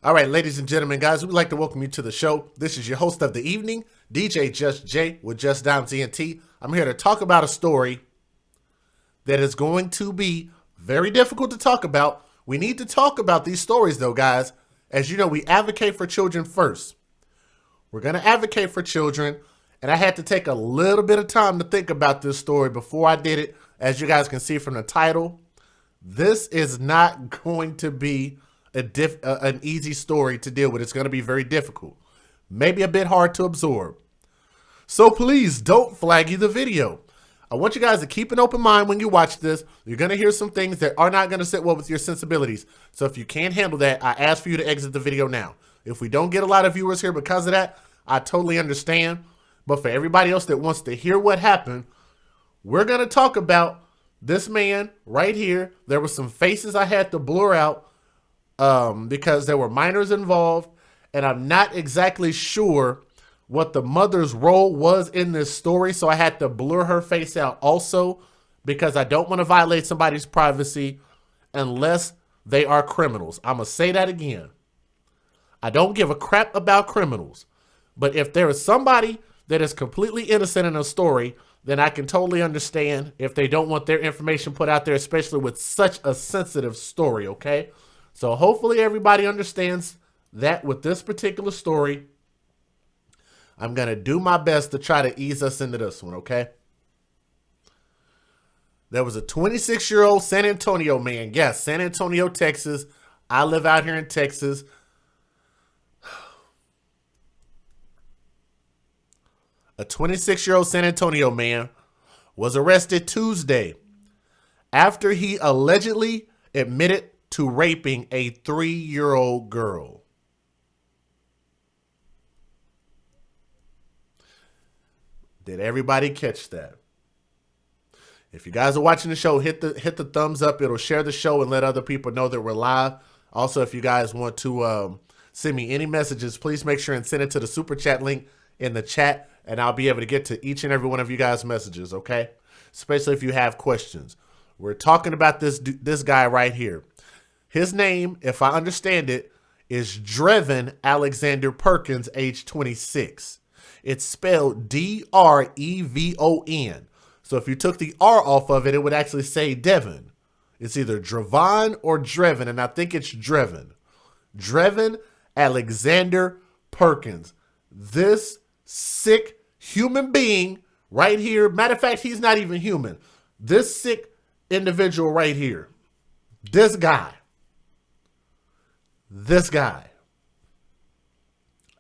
All right, ladies and gentlemen, guys, we'd like to welcome you to the show. This is your host of the evening, DJ Just Jay with Just Dime TNT. I'm here to talk about a story that is going to be very difficult to talk about. We need to talk about these stories, though, guys. As you know, we advocate for children first. We're going to advocate for children, and I had to take a little bit of time to think about this story before I did it. As you guys can see from the title, this is not going to be an easy story to deal with. It's going to be very difficult, maybe a bit hard to absorb. So please don't flaggy the video. I want you guys to keep an open mind when you watch this. You're going to hear some things that are not going to sit well with your sensibilities. So if you can't handle that, I ask for you to exit the video now. If we don't get a lot of viewers here because of that, I totally understand. But for everybody else that wants to hear what happened, we're going to talk about this man right here. There were some faces I had to blur out because there were minors involved, and I'm not exactly sure what the mother's role was in this story, so I had to blur her face out also because I don't want to violate somebody's privacy unless they are criminals. I'm going to say that again. I don't give a crap about criminals, but if there is somebody that is completely innocent in a story, then I can totally understand if they don't want their information put out there, especially with such a sensitive story, okay? So hopefully everybody understands that with this particular story. I'm going to do my best to try to ease us into this one, okay? There was a 26-year-old San Antonio man. Yes, San Antonio, Texas. I live out here in Texas. A 26-year-old San Antonio man was arrested Tuesday after he allegedly admitted to raping a 3-year-old girl. Did everybody catch that? If you guys are watching the show, hit the thumbs up. It'll share the show and let other people know that we're live. Also, if you guys want to send me any messages, please make sure and send it to the super chat link in the chat, and I'll be able to get to each and every one of you guys' messages, okay? Especially if you have questions. We're talking about this guy right here. His name, if I understand it, is Drevon Alexander Perkins, age 26. It's spelled D-R-E-V-O-N. So if you took the R off of it, it would actually say Devon. It's either Drevon or Drevon, and I think it's Drevon. Drevon Alexander Perkins. This sick human being right here. Matter of fact, he's not even human. This sick individual right here. This guy.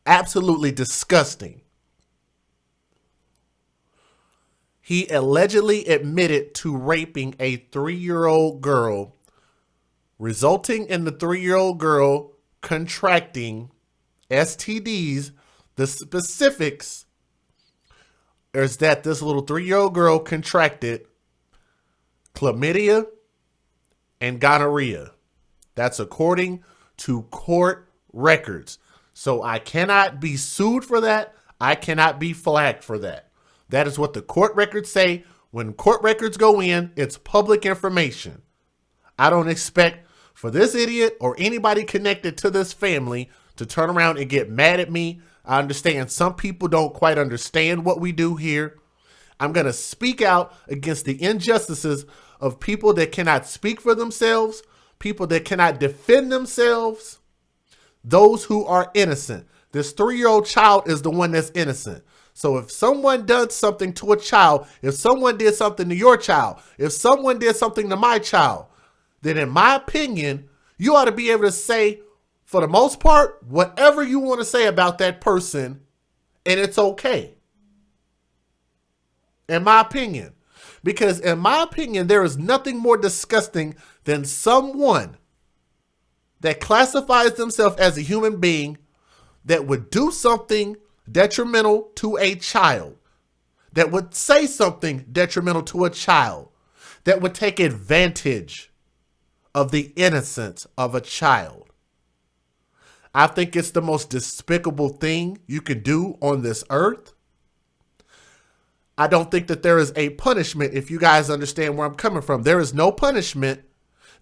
Absolutely disgusting. He allegedly admitted to raping a 3-year-old girl, resulting in the 3-year-old girl contracting STDs. The specifics is that this little 3-year-old girl contracted chlamydia and gonorrhea. That's according to court records. So I cannot be sued for that. I cannot be flagged for that. That is what the court records say. When court records go in, it's public information. I don't expect for this idiot or anybody connected to this family to turn around and get mad at me. I understand some people don't quite understand what we do here. I'm going to speak out against the injustices of people that cannot speak for themselves, people that cannot defend themselves, those who are innocent. This 3-year-old child is the one that's innocent. So if someone does something to a child, if someone did something to your child, if someone did something to my child, then in my opinion, you ought to be able to say, for the most part, whatever you want to say about that person, and it's okay. In my opinion. Because in my opinion, there is nothing more disgusting than someone that classifies themselves as a human being that would do something detrimental to a child, that would say something detrimental to a child, that would take advantage of the innocence of a child. I think it's the most despicable thing you can do on this earth. I don't think that there is a punishment, if you guys understand where I'm coming from. There is no punishment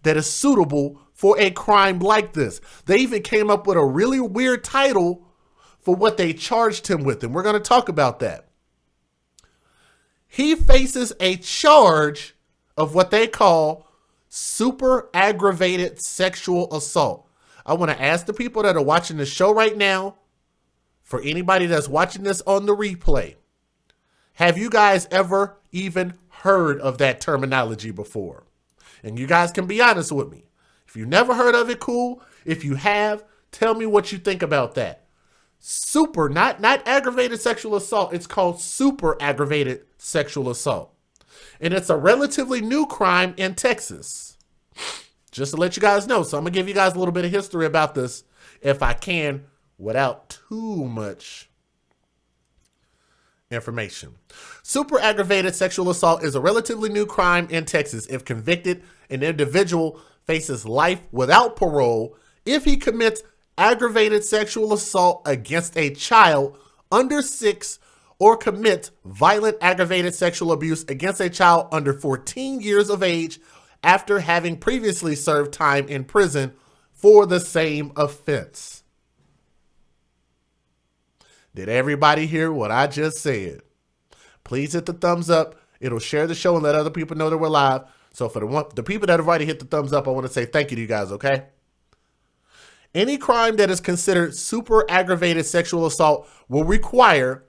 that is suitable for a crime like this. They even came up with a really weird title for what they charged him with, and we're going to talk about that. He faces a charge of what they call super aggravated sexual assault. I want to ask the people that are watching the show right now, for anybody that's watching this on the replay, have you guys ever even heard of that terminology before? And you guys can be honest with me. If you never heard of it, cool. If you have, tell me what you think about that. Super, not aggravated sexual assault. It's called super aggravated sexual assault. And it's a relatively new crime in Texas. Just to let you guys know. So I'm going to give you guys a little bit of history about this if I can without too much information. Super aggravated sexual assault is a relatively new crime in Texas. If convicted, an individual faces life without parole if he commits aggravated sexual assault against a child under 6 or commits violent aggravated sexual abuse against a child under 14 years of age after having previously served time in prison for the same offense. Did everybody hear what I just said? Please hit the thumbs up. It'll share the show and let other people know that we're live. So for the people that have already hit the thumbs up, I want to say thank you to you guys, okay? Any crime that is considered super aggravated sexual assault will require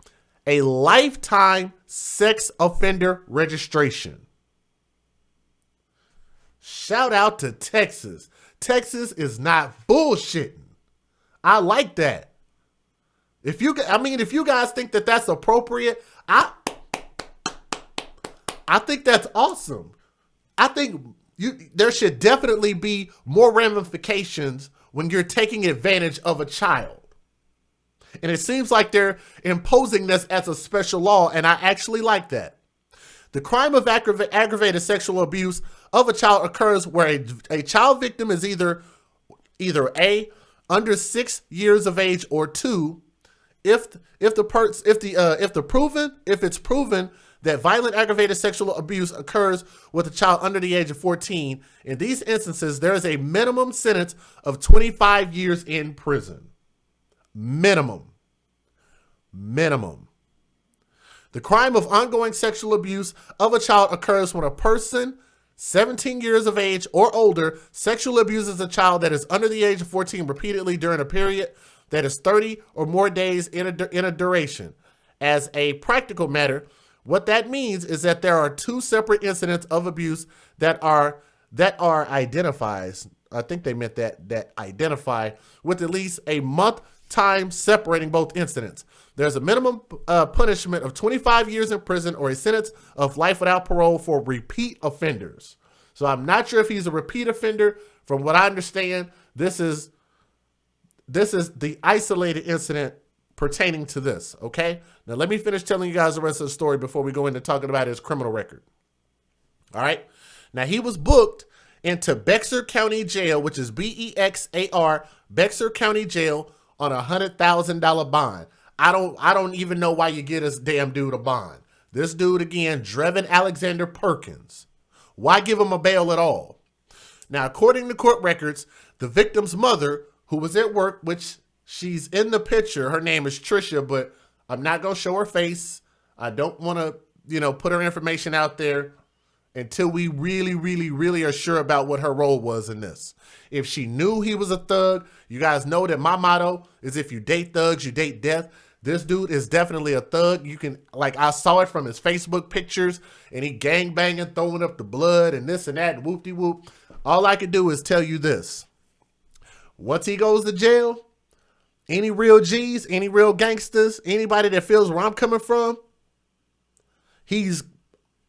a lifetime sex offender registration. Shout out to Texas. Texas is not bullshitting. I like that. If you guys think that that's appropriate, I think that's awesome. I think there should definitely be more ramifications when you're taking advantage of a child. And it seems like they're imposing this as a special law, and I actually like that. The crime of aggravated sexual abuse of a child occurs where a child victim is either A, under 6 years of age, or 2, if it's proven that violent aggravated sexual abuse occurs with a child under the age of 14. In these instances, there is a minimum sentence of 25 years in prison. Minimum. The crime of ongoing sexual abuse of a child occurs when a person 17 years of age or older sexually abuses a child that is under the age of 14 repeatedly during a period that is 30 or more days in a duration. As a practical matter, what that means is that there are 2 separate incidents of abuse that are identifies. I think they meant that identify with at least a month time separating both incidents. There's a minimum punishment of 25 years in prison or a sentence of life without parole for repeat offenders. So I'm not sure if he's a repeat offender. From what I understand, this is the isolated incident pertaining to this, okay? Now let me finish telling you guys the rest of the story before we go into talking about his criminal record. All right? Now he was booked into Bexar County Jail, which is B-E-X-A-R, Bexar County Jail, on a $100,000 bond. I don't even know why you get this damn dude a bond. This dude, again, Drevon Alexander Perkins. Why give him a bail at all? Now, according to court records, the victim's mother, who was at work, which she's in the picture, her name is Trisha, but I'm not going to show her face. I don't want to, put her information out there until we really are sure about what her role was in this. If she knew he was a thug, you guys know that my motto is if you date thugs, you date death. This dude is definitely a thug. You can, I saw it from his Facebook pictures, and he gang banging, throwing up the blood and this and that, and whoop-de-whoop. All I can do is tell you this. Once he goes to jail, any real G's, any real gangsters, anybody that feels where I'm coming from, he's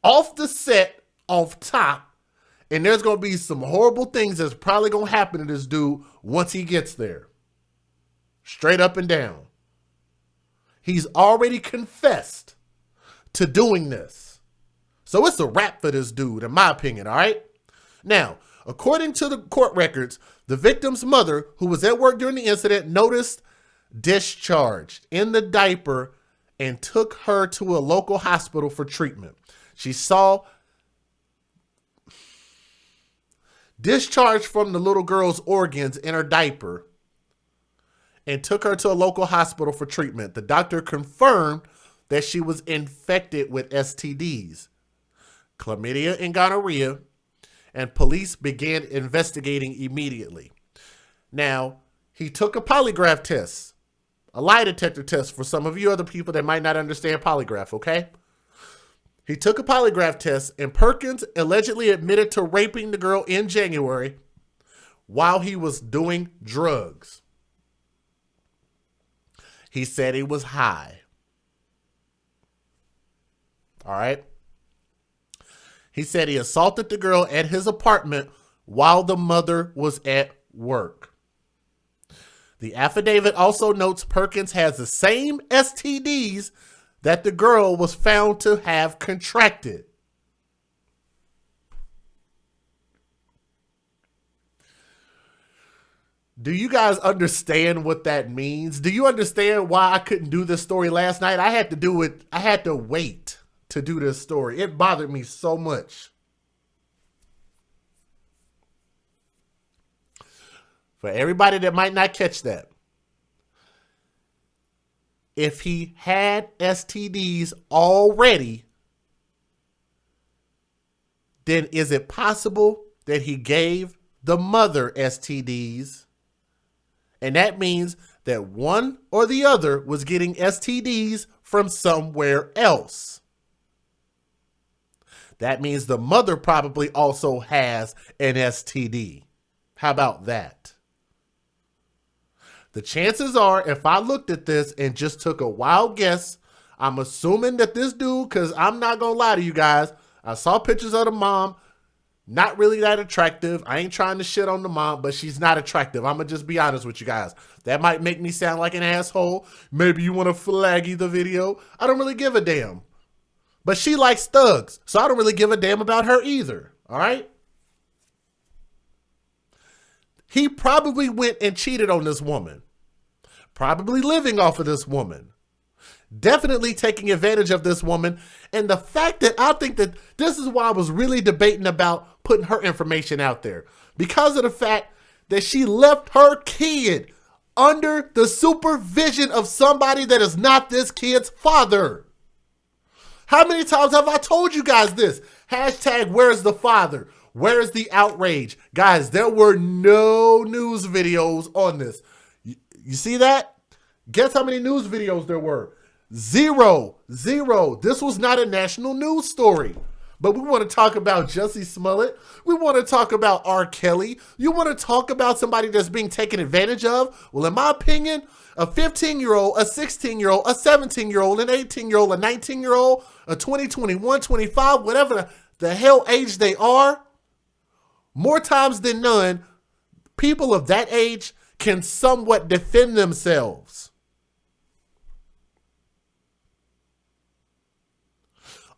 off the set, off top, and there's going to be some horrible things that's probably going to happen to this dude once he gets there. Straight up and down. He's already confessed to doing this. So it's a wrap for this dude, in my opinion, all right? Now, according to the court records, the victim's mother, who was at work during the incident, noticed discharged in the diaper and took her to a local hospital for treatment. She saw... discharged from the little girl's organs in her diaper, and took her to a local hospital for treatment. The doctor confirmed that she was infected with STDs, chlamydia and gonorrhea, and police began investigating immediately. Now, he took a polygraph test, a lie detector test for some of you other people that might not understand polygraph, okay? He took a polygraph test, and Perkins allegedly admitted to raping the girl in January while he was doing drugs. He said he was high. All right. He said he assaulted the girl at his apartment while the mother was at work. The affidavit also notes Perkins has the same STDs that the girl was found to have contracted. Do you guys understand what that means? Do you understand why I couldn't do this story last night? I had to do it. I had to wait to do this story. It bothered me so much. For everybody that might not catch that, if he had STDs already, then is it possible that he gave the mother STDs? And that means that one or the other was getting STDs from somewhere else. That means the mother probably also has an STD. How about that? The chances are, if I looked at this and just took a wild guess, I'm assuming that this dude, because I'm not going to lie to you guys, I saw pictures of the mom. Not really that attractive. I ain't trying to shit on the mom, but she's not attractive. I'm going to just be honest with you guys. That might make me sound like an asshole. Maybe you want to flaggy the video. I don't really give a damn. But she likes thugs, so I don't really give a damn about her either. All right? He probably went and cheated on this woman. Probably living off of this woman. Definitely taking advantage of this woman. And the fact that I think that this is why I was really debating about putting her information out there. Because of the fact that she left her kid under the supervision of somebody that is not this kid's father. How many times have I told you guys this? Hashtag where's the father? Where is the outrage? Guys, there were no news videos on this. You see that? Guess how many news videos there were? Zero. This was not a national news story. But we want to talk about Jussie Smollett. We want to talk about R. Kelly. You want to talk about somebody that's being taken advantage of? Well, in my opinion, a 15-year-old, a 16-year-old, a 17-year-old, an 18-year-old, a 19-year-old, a 20, 21, 25, whatever the hell age they are, more times than none, people of that age can somewhat defend themselves.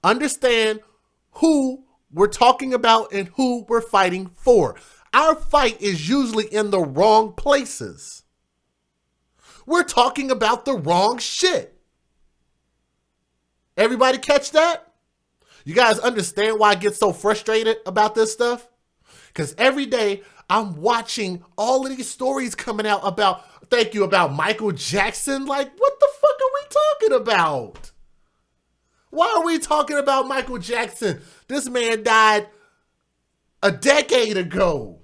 Understand who we're talking about and who we're fighting for. Our fight is usually in the wrong places. We're talking about the wrong shit. Everybody catch that? You guys understand why I get so frustrated about this stuff? Because every day I'm watching all of these stories coming out about, about Michael Jackson. Like, what the fuck are we talking about? Why are we talking about Michael Jackson? This man died a decade ago.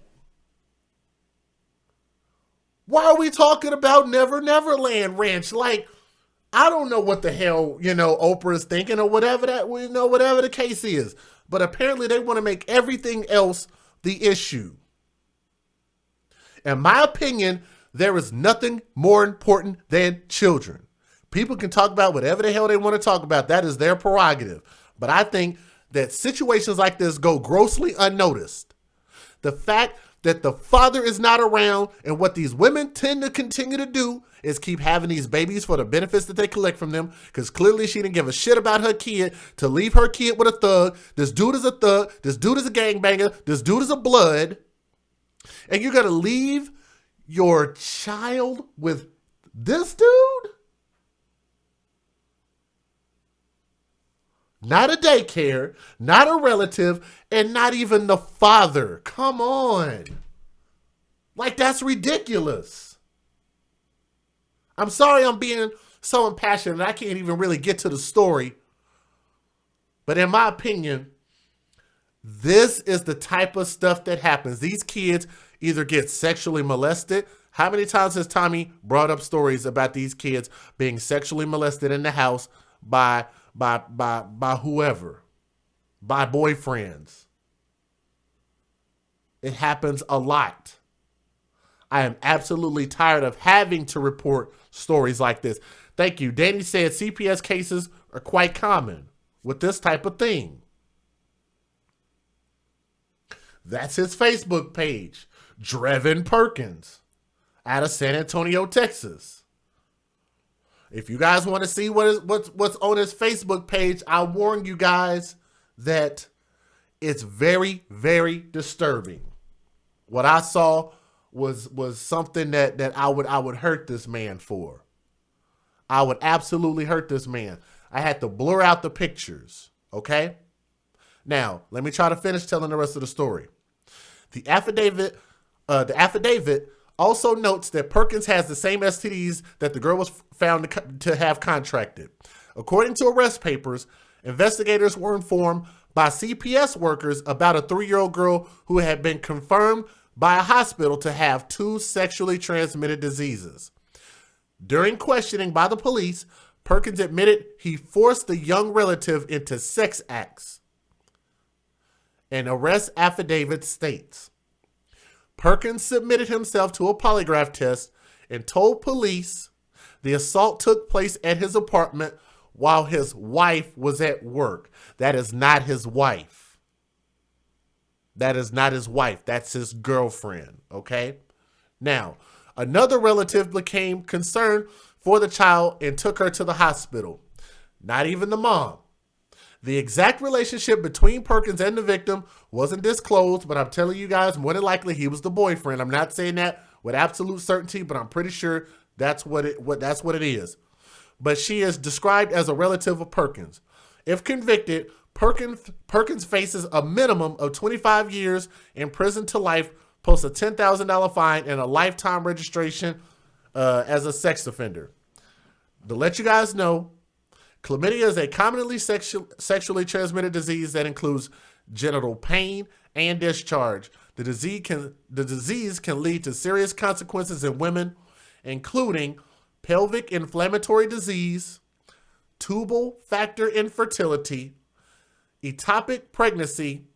Why are we talking about Never Neverland Ranch? Like, I don't know what the hell, Oprah is thinking or whatever whatever the case is. But apparently they want to make everything else the issue. In my opinion, there is nothing more important than children. People can talk about whatever the hell they want to talk about. That is their prerogative. But I think that situations like this go grossly unnoticed. The fact that the father is not around and what these women tend to continue to do is keep having these babies for the benefits that they collect from them, because clearly she didn't give a shit about her kid to leave her kid with a thug. This dude is a thug. This dude is a gangbanger. This dude is a blood. And you're going to leave your child with this dude? Not a daycare, not a relative, and not even the father. Come on. Like, that's ridiculous. I'm sorry I'm being so impassioned and I can't even really get to the story. But in my opinion, this is the type of stuff that happens. These kids either get sexually molested. How many times has Tommy brought up stories about these kids being sexually molested in the house by whoever, by boyfriends? It happens a lot. I am absolutely tired of having to report stories like this. Thank you. Danny said CPS cases are quite common with this type of thing. That's his Facebook page, Drevon Perkins, out of San Antonio, Texas. If you guys want to see what's on his Facebook page, I warn you guys that it's very, very disturbing. What I saw was something that I would hurt this man for. I would absolutely hurt this man. I had to blur out the pictures, okay? Now, let me try to finish telling the rest of the story. The affidavit also notes that Perkins has the same STDs that the girl was found to have contracted. According to arrest papers, investigators were informed by CPS workers about a 3-year-old girl who had been confirmed by a hospital to have 2 sexually transmitted diseases. During questioning by the police, Perkins admitted he forced the young relative into sex acts. An arrest affidavit states, Perkins submitted himself to a polygraph test and told police the assault took place at his apartment while his wife was at work. That is not his wife. That is not his wife. That's his girlfriend, okay? Now, another relative became concerned for the child and took her to the hospital. Not even the mom. The exact relationship between Perkins and the victim wasn't disclosed, but I'm telling you guys, more than likely he was the boyfriend. I'm not saying that with absolute certainty, but I'm pretty sure that's what it is. But she is described as a relative of Perkins. If convicted, Perkins faces a minimum of 25 years in prison to life, plus a $10,000 fine and a lifetime registration as a sex offender. To let you guys know, chlamydia is a commonly sexually transmitted disease that includes genital pain and discharge. The disease can lead to serious consequences in women, including pelvic inflammatory disease, tubal factor infertility, ectopic pregnancy,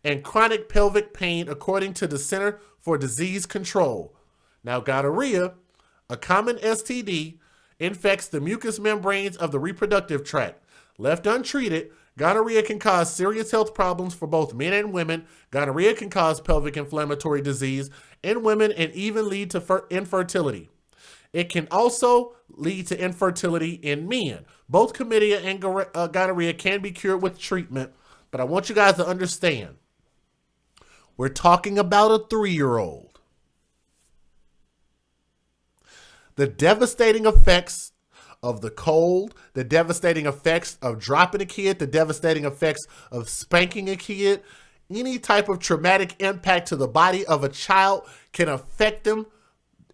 and chronic pelvic pain, according to the Center for Disease Control. Now, gonorrhea, a common STD, infects the mucous membranes of the reproductive tract. Left untreated, gonorrhea can cause serious health problems for both men and women. Gonorrhea can cause pelvic inflammatory disease in women and even lead to infertility. It can also lead to infertility in men. Both chlamydia and gonorrhea can be cured with treatment, but I want you guys to understand, we're talking about a 3-year-old. The devastating effects of the cold, the devastating effects of dropping a kid, the devastating effects of spanking a kid, any type of traumatic impact to the body of a child can affect them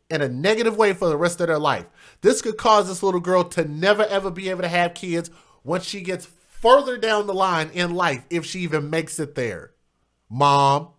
in a negative way for the rest of their life. This could cause this little girl to never ever be able to have kids once she gets further down the line in life, if she even makes it there. Mom,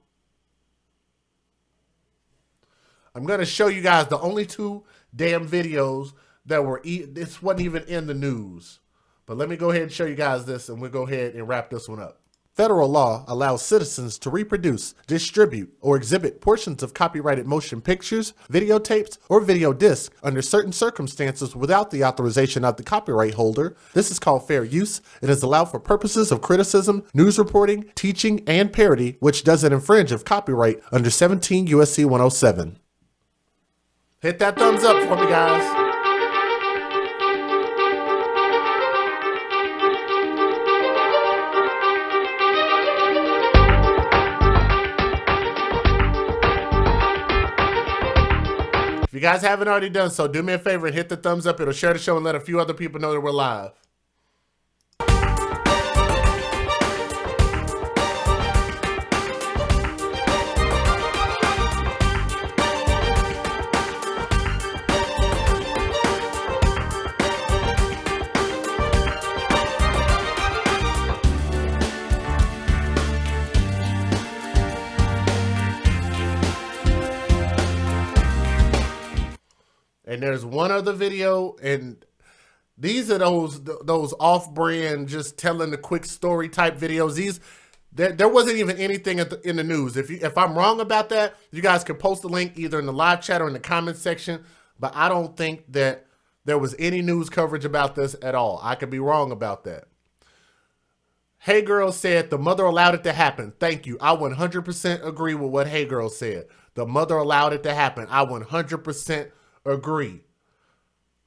I'm going to show you guys the only 2 damn videos that were, this wasn't even in the news. But let me go ahead and show you guys this, and we'll go ahead and wrap this one up. Federal law allows citizens to reproduce, distribute, or exhibit portions of copyrighted motion pictures, videotapes, or video discs under certain circumstances without the authorization of the copyright holder. This is called fair use. It is allowed for purposes of criticism, news reporting, teaching, and parody, which doesn't infringe of copyright under 17 U.S.C. 107. Hit that thumbs up for me, guys. If you guys haven't already done so, do me a favor and hit the thumbs up. It'll share the show and let a few other people know that we're live. And there's one other video, and these are those off-brand, just telling the quick story type videos. There wasn't even anything in the news. If I'm wrong about that, you guys can post the link either in the live chat or in the comment section. But I don't think that there was any news coverage about this at all. I could be wrong about that. Hey Girl said the mother allowed it to happen. Thank you. I 100% agree with what Hey Girl said. The mother allowed it to happen. I 100% agree.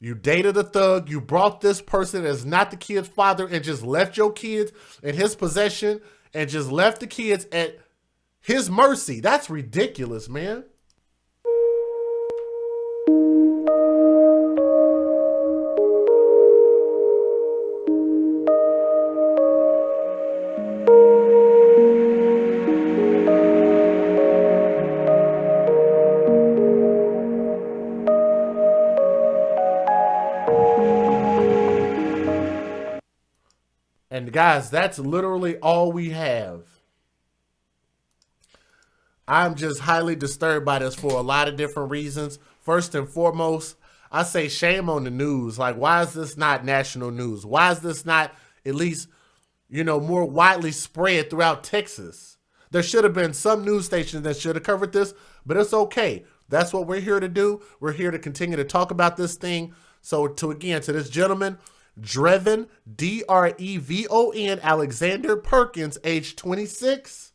You dated a thug. You brought this person as not the kid's father and just left your kids in his possession and just left the kids at his mercy. That's ridiculous, man. And guys, that's literally all we have. I'm just highly disturbed by this for a lot of different reasons. First and foremost, I say shame on the news. Like, why is this not national news? Why is this not at least, more widely spread throughout Texas? There should have been some news stations that should have covered this, but it's okay. That's what we're here to do. We're here to continue to talk about this thing. So to this gentleman, Drevon, D-R-E-V-O-N, Alexander Perkins, age 26.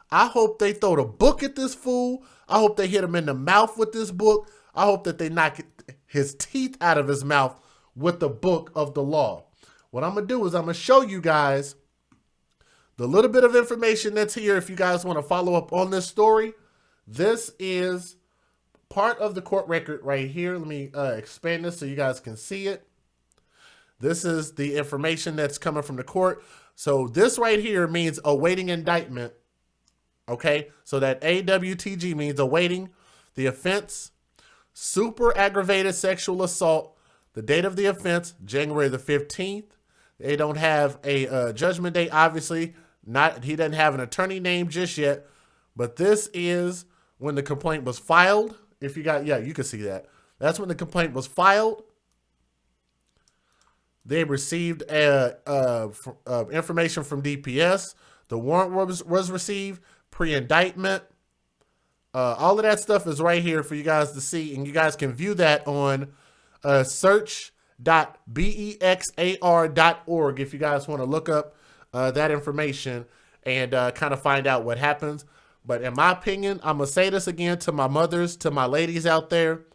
I hope they throw the book at this fool. I hope they hit him in the mouth with this book. I hope that they knock his teeth out of his mouth with the book of the law. What I'm going to do is I'm going to show you guys the little bit of information that's here if you guys want to follow up on this story. This is part of the court record right here. Let me expand this so you guys can see it. This is the information that's coming from the court. So this right here means awaiting indictment. Okay, so that AWTG means awaiting the offense. Super aggravated sexual assault. The date of the offense, January the 15th. They don't have a judgment date, obviously. He doesn't have an attorney name just yet. But this is when the complaint was filed. If you got, you can see that. That's when the complaint was filed. They received information from DPS. The warrant was received, pre-indictment. All of that stuff is right here for you guys to see, and you guys can view that on search.bexar.org if you guys want to look up that information and kind of find out what happens. But in my opinion, I'm going to say this again to my mothers, to my ladies out there,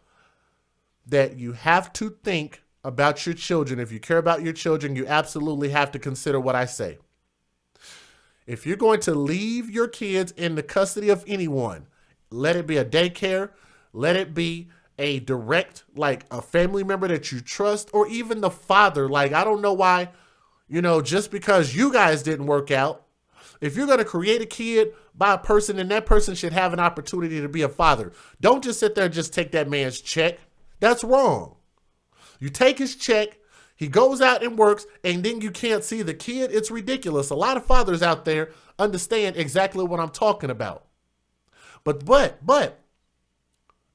that you have to think about your children. If you care about your children, you absolutely have to consider what I say. If you're going to leave your kids in the custody of anyone, let it be a daycare, let it be a direct, like a family member that you trust, or even the father. Like, I don't know why, just because you guys didn't work out, if you're going to create a kid by a person, then that person should have an opportunity to be a father. Don't just sit there and just take that man's check. That's wrong. You take his check, he goes out and works, and then you can't see the kid. It's ridiculous. A lot of fathers out there understand exactly what I'm talking about. But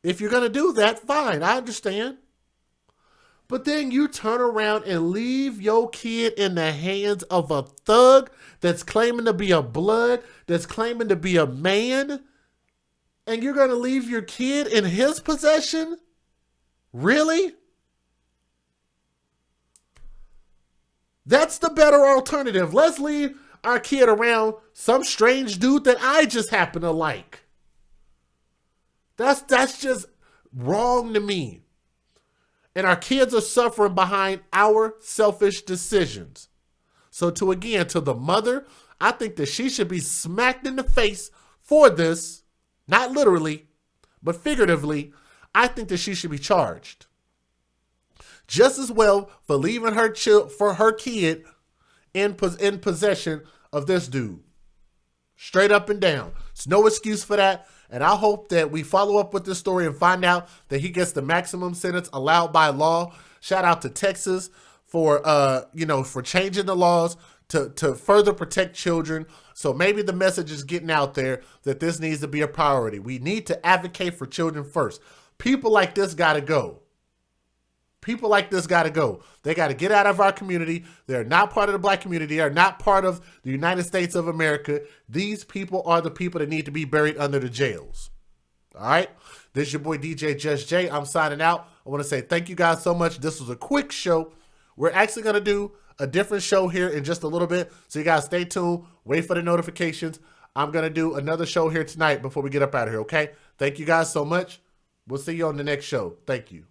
if you're going to do that, fine, I understand. But then you turn around and leave your kid in the hands of a thug that's claiming to be a blood, that's claiming to be a man, and you're going to leave your kid in his possession? Really? That's the better alternative. Let's leave our kid around some strange dude that I just happen to like. That's just wrong to me. And our kids are suffering behind our selfish decisions. So to the mother, I think that she should be smacked in the face for this, not literally, but figuratively, I think that she should be charged just as well for leaving her kid in possession of this dude. Straight up and down. There's no excuse for that. And I hope that we follow up with this story and find out that he gets the maximum sentence allowed by law. Shout out to Texas for for changing the laws to further protect children. So maybe the message is getting out there that this needs to be a priority. We need to advocate for children first. People like this got to go. People like this got to go. They got to get out of our community. They're not part of the black community. They're not part of the United States of America. These people are the people that need to be buried under the jails. All right. This is your boy DJ Just Jay. I'm signing out. I want to say thank you guys so much. This was a quick show. We're actually going to do a different show here in just a little bit. So you guys stay tuned. Wait for the notifications. I'm going to do another show here tonight before we get up out of here. Okay. Thank you guys so much. We'll see you on the next show. Thank you.